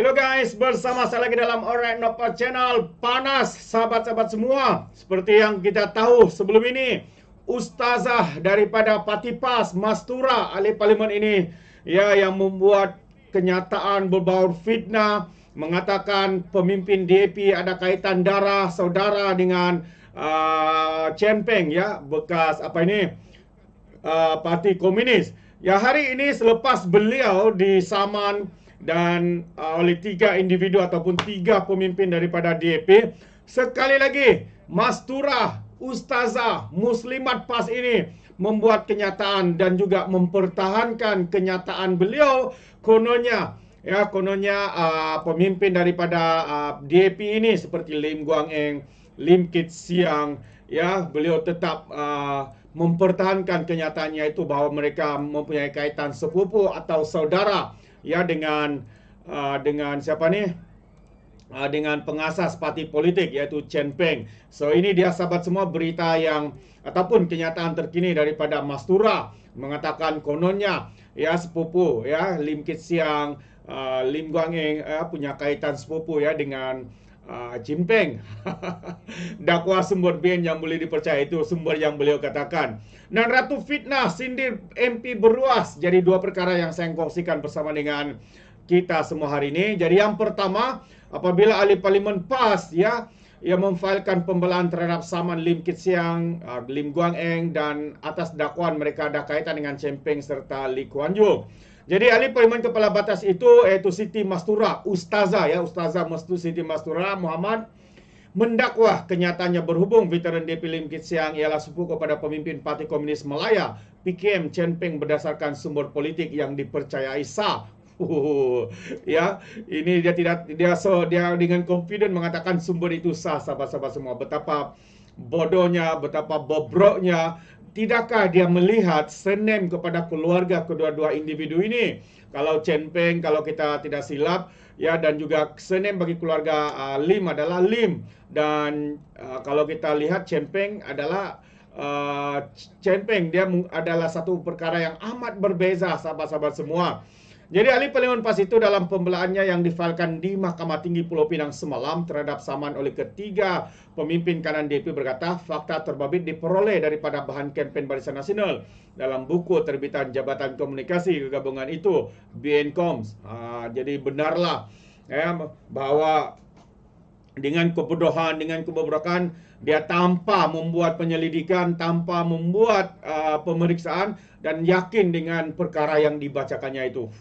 Hello guys, bersama saya lagi dalam Alright Nova Channel. Panas sahabat-sahabat semua. Seperti yang kita tahu sebelum ini, Ustazah daripada Parti PAS, Mastura, ahli parlimen ini, ya, yang membuat kenyataan berbaur fitnah, mengatakan pemimpin DAP ada kaitan darah saudara dengan Chen Peng, ya, bekas Parti Komunis. Ya, hari ini selepas beliau disaman dan oleh 3 individu ataupun 3 pemimpin daripada DAP, sekali lagi Mastura, Ustazah, Muslimat PAS ini membuat kenyataan dan juga mempertahankan kenyataan beliau. Kononnya pemimpin daripada DAP ini seperti Lim Guang Eng, Lim Kit Siang, ya, beliau tetap mempertahankan kenyataannya itu bahawa mereka mempunyai kaitan sepupu atau saudara, ya, dengan dengan pengasas parti politik iaitu Chen Peng. So ini dia sahabat semua berita yang ataupun kenyataan terkini daripada Mastura, mengatakan kononnya, ya, sepupu, ya, Lim Kit Siang, Lim Guang Eng, punya kaitan sepupu, ya, dengan Chen Peng. Dakwa sumber BN yang boleh dipercaya, itu sumber yang beliau katakan. Dan Ratu fitnah sindir MP beruas. Jadi 2 perkara yang saya kongsikan bersama dengan kita semua hari ini. Jadi yang pertama, apabila ahli parlimen PAS, ya, yang memfailkan pembelaan terhadap saman Lim Kit Siang, Lim Guang Eng, dan atas dakwaan mereka ada kaitan dengan Chen Peng serta Lee Kuan Yew. Jadi ahli parlimen kepala batas itu iaitu Siti Mastura, Ustazah, ya, Ustazah Siti Mastura Muhammad, mendakwah kenyataannya berhubung veteran DAP Lim Kit Siang ialah sepupu kepada pemimpin Parti Komunis Malaya PKM Chen Peng berdasarkan sumber politik yang dipercayai sah. Ya, ini dia dengan confident mengatakan sumber itu sah, sahabat-sahabat semua. Betapa bodohnya, betapa bobroknya. Tidakkah dia melihat senem kepada keluarga kedua-dua individu ini? Kalau Chen Peng, kalau kita tidak silap, ya, dan juga senem bagi keluarga Lim adalah Lim. Dan kalau kita lihat Chen Peng adalah Chen Peng, dia adalah satu perkara yang amat berbeza, sahabat-sahabat semua. Jadi ahli parlimen PAS itu dalam pembelaannya yang difailkan di Mahkamah Tinggi Pulau Pinang semalam terhadap saman oleh ketiga pemimpin kanan DAP berkata fakta terbabit diperoleh daripada bahan kempen Barisan Nasional dalam buku terbitan Jabatan Komunikasi Kegabungan itu, BNKOMS. Jadi benarlah, ya, bahawa dengan kebodohan, dengan kebobrokan, dia tanpa membuat penyelidikan, tanpa membuat pemeriksaan, dan yakin dengan perkara yang dibacakannya itu.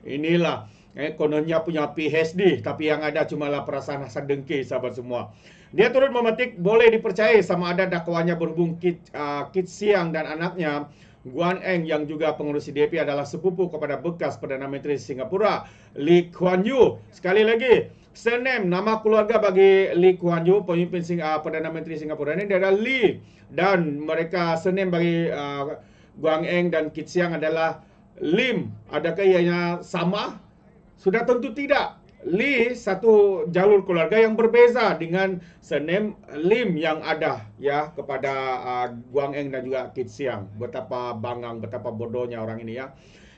Inilah kononnya punya PhD, tapi yang ada cumalah perasaan hasad dengki, sahabat semua. Dia turut memetik boleh dipercayai sama ada dakwaannya berhubung Kit Siang dan anaknya Guan Eng yang juga pengurusi DAP adalah sepupu kepada bekas Perdana Menteri Singapura Lee Kuan Yew. Sekali lagi, surname nama keluarga bagi Lee Kuan Yew, pemimpin Perdana Menteri Singapura ini, dia adalah Lee, dan mereka surname bagi Guang Eng dan Kit Siang adalah Lim. Adakah ianya sama? Sudah tentu tidak. Lee satu jalur keluarga yang berbeza dengan surname Lim yang ada, ya, kepada Guang Eng dan juga Kit Siang. Betapa bangang, betapa bodohnya orang ini, ya.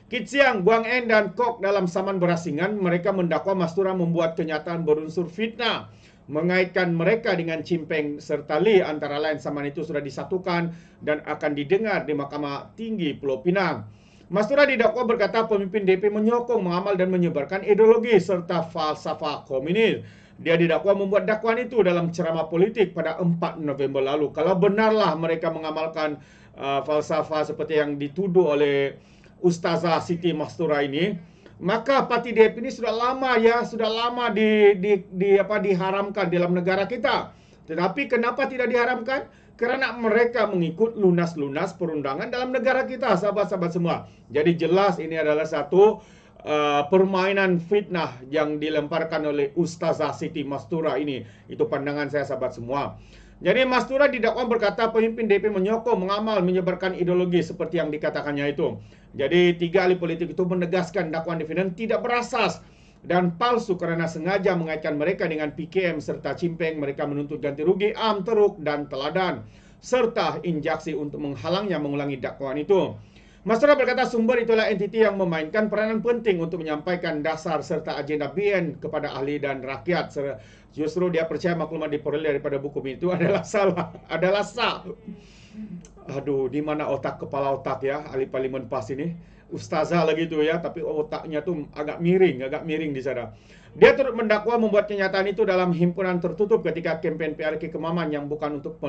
Kit Siang, Guang Eng dan Kok dalam saman berasingan, mereka mendakwa Mastura membuat kenyataan berunsur fitnah, mengaitkan mereka dengan Chen Peng serta Lee. Antara lain saman itu sudah disatukan dan akan didengar di Mahkamah Tinggi Pulau Pinang. Mastura didakwa berkata pemimpin DAP menyokong, mengamal dan menyebarkan ideologi serta falsafah komunis. Dia didakwa membuat dakwaan itu dalam ceramah politik pada 4 November lalu. Kalau benarlah mereka mengamalkan falsafah seperti yang dituduh oleh Ustazah Siti Mastura ini, maka parti DAP ini sudah lama, ya, sudah lama diharamkan dalam negara kita. Tetapi kenapa tidak diharamkan? Kerana mereka mengikut lunas-lunas perundangan dalam negara kita, sahabat-sahabat semua. Jadi jelas ini adalah satu permainan fitnah yang dilemparkan oleh Ustazah Siti Mastura ini. Itu pandangan saya, sahabat semua. Jadi Mastura didakwa berkata pemimpin DAP menyokong, mengamal, menyebarkan ideologi seperti yang dikatakannya itu. Jadi 3 ahli politik itu menegaskan dakwaan defendant tidak berasas dan palsu kerana sengaja mengaitkan mereka dengan PKM serta Chen Peng. Mereka menuntut ganti rugi, teruk dan teladan serta injaksi untuk menghalangnya mengulangi dakwaan itu. Mastura berkata sumber itulah entiti yang memainkan peranan penting untuk menyampaikan dasar serta agenda BN kepada ahli dan rakyat. Justru dia percaya maklumat diperoleh daripada buku itu adalah salah, adalah sah. Aduh, di mana kepala otak ya ahli parlimen PAS ini? Ustazah lagi tu ya, tapi otaknya tu agak miring di sana. Dia turut mendakwa membuat kenyataan itu dalam himpunan tertutup ketika kempen PRK Kemaman yang bukan untuk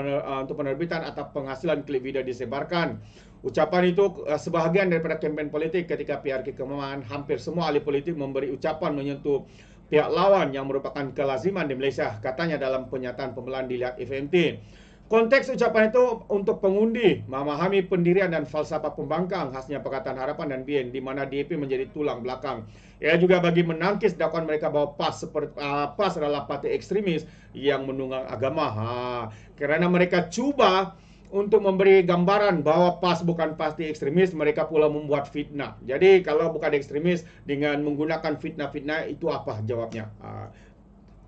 penerbitan atau penghasilan klip video disebarkan. Ucapan itu sebahagian daripada kempen politik ketika PRK Kemaman. Hampir semua ahli politik memberi ucapan menyentuh pihak lawan yang merupakan kelaziman di Malaysia, katanya dalam pernyataan pembelaan dilihat FMT. Konteks ucapan itu untuk pengundi memahami pendirian dan falsafah pembangkang khasnya Pakatan Harapan dan BN, di mana DAP menjadi tulang belakang. Ia juga bagi menangkis dakwaan mereka bahawa PAS adalah parti ekstremis yang menunggang agama. Kerana mereka cuba untuk memberi gambaran bahawa PAS bukan parti ekstremis, mereka pula membuat fitnah. Jadi kalau bukan ekstremis dengan menggunakan fitnah-fitnah, itu apa jawabnya?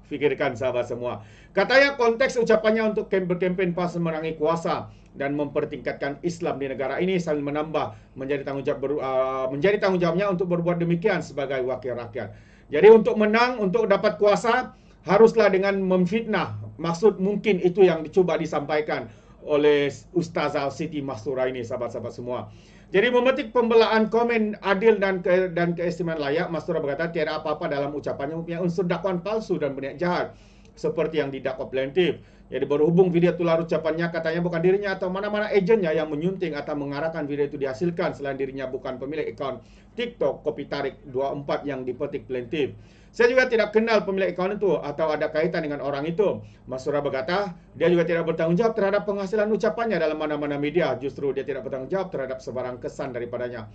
Fikirkan sahabat semua. Katanya konteks ucapannya untuk berkempen PAS memerangi kuasa dan mempertingkatkan Islam di negara ini sambil menambah menjadi tanggung jawabnya untuk berbuat demikian sebagai wakil rakyat. Jadi untuk menang, untuk dapat kuasa, haruslah dengan memfitnah. Maksud mungkin itu yang dicuba disampaikan oleh Ustazah Siti Mastura ini, sahabat-sahabat semua. Jadi memetik pembelaan komen adil dan keistimewaan layak, Mastura berkata tiada apa-apa dalam ucapannya mempunyai unsur dakwaan palsu dan berniat jahat seperti yang didakwa plaintiff. Jadi berhubung video tular ucapannya, katanya bukan dirinya atau mana-mana ejennya yang menyunting atau mengarahkan video itu dihasilkan selain dirinya bukan pemilik akaun TikTok Kopi Tarik 24 yang dipetik plaintiff. Saya juga tidak kenal pemilik akaun itu atau ada kaitan dengan orang itu. Mastura berkata, dia juga tidak bertanggung jawab terhadap penghasilan ucapannya dalam mana-mana media. Justru dia tidak bertanggung jawab terhadap sebarang kesan daripadanya.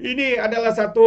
Ini adalah satu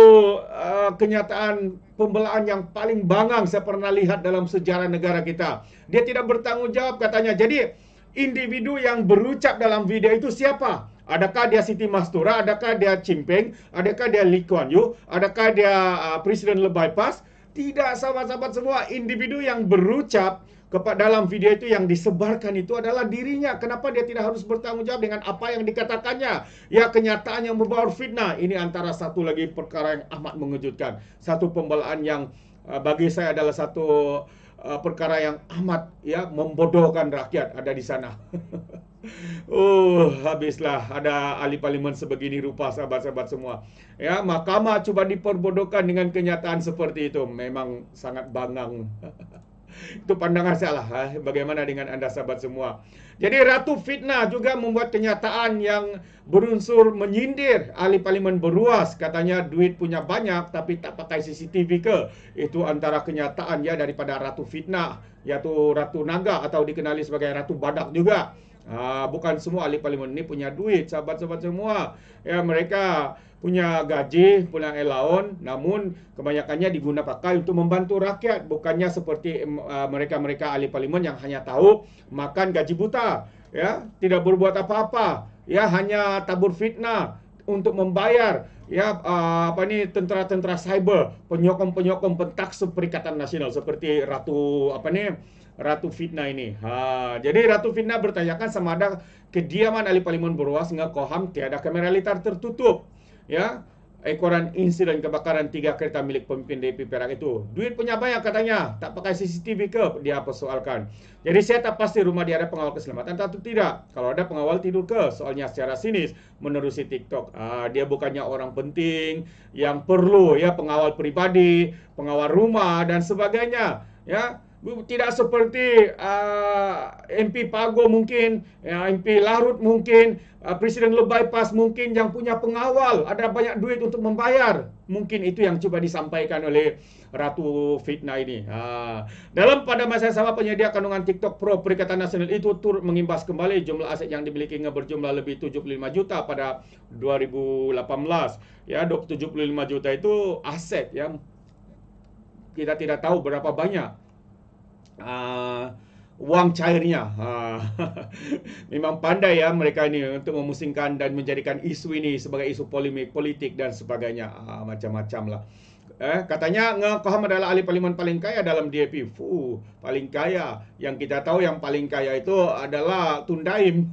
kenyataan pembelaan yang paling bangang saya pernah lihat dalam sejarah negara kita. Dia tidak bertanggung jawab katanya. Jadi, individu yang berucap dalam video itu siapa? Adakah dia Siti Mastura? Adakah dia Chimpeng? Adakah dia Lee Kuan Yew? Adakah dia Presiden Lebay PAS? Tidak, sahabat-sahabat semua. Individu yang berucap dalam video itu yang disebarkan itu adalah dirinya. Kenapa dia tidak harus bertanggung jawab dengan apa yang dikatakannya? Ya, kenyataan yang berbau fitnah. Ini antara satu lagi perkara yang amat mengejutkan. Satu pembelaan yang bagi saya adalah satu perkara yang amat ya membodohkan rakyat ada di sana. Habislah ada ahli parlimen sebegini rupa, sahabat-sahabat semua. Ya, mahkamah cuba diperbodohkan dengan kenyataan seperti itu. Memang sangat bangang. Itu pandangan saya lah. Bagaimana dengan anda sahabat semua? Jadi Ratu Fitnah juga membuat kenyataan yang berunsur menyindir ahli parlimen beruas. Katanya duit punya banyak tapi tak pakai CCTV ke? Itu antara kenyataan ya daripada Ratu Fitnah, yaitu Ratu Naga atau dikenali sebagai Ratu Badak juga. Bukan semua ahli parlimen ini punya duit, sahabat-sahabat semua. Ya, mereka punya gaji, punya allowance, namun kebanyakannya digunakan pakai untuk membantu rakyat. Bukannya seperti mereka-mereka ahli parlimen yang hanya tahu makan gaji buta, ya, tidak berbuat apa-apa, ya, hanya tabur fitnah untuk membayar ya tentera-tentera cyber, penyokong-penyokong pentaksub Perikatan Nasional seperti Ratu Fitnah ini. Jadi Ratu Fitnah bertanyakan sama ada kediaman ahli parlimen beruas ngekoham tiada kamera litar tertutup. Ya, ekoran insiden kebakaran 3 kereta milik pemimpin DAP Perak itu. Duit punya banyak katanya, tak pakai CCTV ke? Dia persoalkan. Jadi saya tak pasti rumah dia ada pengawal keselamatan atau tidak. Kalau ada pengawal tidur ke? Soalnya secara sinis menerusi TikTok. Dia bukannya orang penting yang perlu ya pengawal pribadi, pengawal rumah dan sebagainya. Ya, tidak seperti MP Pago mungkin, ya, MP Larut mungkin, Presiden Lebay PAS mungkin yang punya pengawal, ada banyak duit untuk membayar. Mungkin itu yang coba disampaikan oleh Ratu Fitnah ini. Dalam pada masa yang sama penyedia kandungan TikTok Pro Perikatan Nasional itu turut mengimbas kembali jumlah aset yang dimilikinya berjumlah lebih 75 juta pada 2018. Ya, 75 juta itu aset yang kita tidak tahu berapa banyak uang cairnya. Memang pandai ya mereka ini untuk memusingkan dan menjadikan isu ini sebagai isu polemik politik dan sebagainya. Macam-macam lah. Katanya Ngkoham adalah ahli parlimen paling kaya dalam DAP. Paling kaya. Yang kita tahu yang paling kaya itu adalah Tun Daim,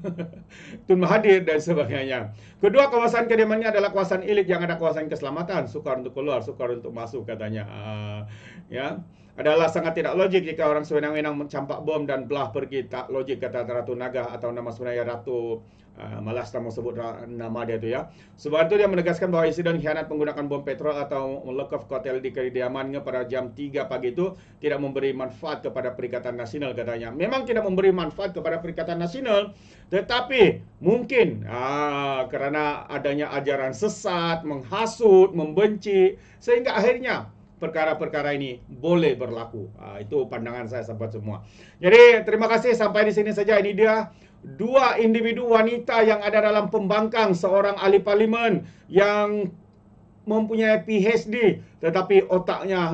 Tun Mahathir dan sebagainya. Kedua, kawasan kediamannya adalah kawasan elit yang ada kawasan keselamatan. Sukar untuk keluar, sukar untuk masuk katanya. Ya. Adalah sangat tidak logik jika orang sewenang-wenang mencampak bom dan belah pergi. Tak logik, kata Ratu Naga, atau nama sebenarnya Ratu, malas tak mau sebut nama dia tu ya. Sebab itu dia menegaskan bahawa insiden khianat menggunakan bom petrol atau melekat hotel di kediamannya pada jam 3 pagi itu tidak memberi manfaat kepada Perikatan Nasional, katanya. Memang tidak memberi manfaat kepada Perikatan Nasional, tetapi mungkin kerana adanya ajaran sesat, menghasut, membenci, sehingga akhirnya perkara-perkara ini boleh berlaku. Itu pandangan saya sahabat semua. Jadi terima kasih, sampai di sini saja. Ini dia dua individu wanita yang ada dalam pembangkang seorang ahli parlimen yang mempunyai PhD, tetapi otaknya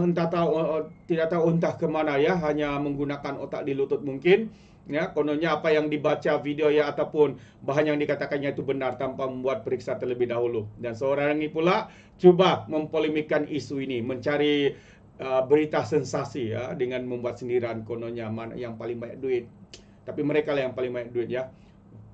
tidak tahu entah ke mana ya, hanya menggunakan otak di lutut mungkin. Ya, kononnya apa yang dibaca video ya ataupun bahan yang dikatakannya itu benar tanpa membuat periksa terlebih dahulu. Dan seorang ini pula cuba mempolemikkan isu ini, mencari berita sensasi ya, dengan membuat sindiran kononnya mana yang paling banyak duit. Tapi mereka lah yang paling banyak duit ya.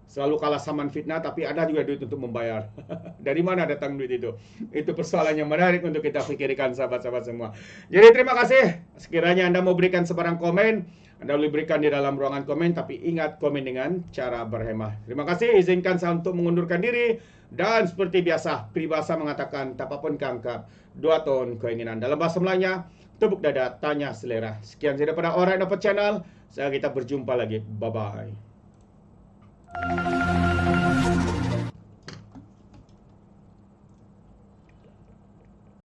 Selalu kalah saman fitnah, tapi ada juga duit untuk membayar. Dari mana datang duit itu? Itu persoalan yang menarik untuk kita pikirkan sahabat-sahabat semua. Jadi terima kasih. Sekiranya Anda mau berikan sebarang komen, Anda boleh berikan di dalam ruangan komen, tapi ingat komen dengan cara berhemah. Terima kasih, izinkan saya untuk mengundurkan diri. Dan seperti biasa, peribahasa mengatakan, tak apapun kangkap, 2 ton keinginan. Dalam bahasa Melayunya, tepuk dada, tanya selera. Sekian saja daripada Alright Dapat Channel. Kita berjumpa lagi. Bye-bye.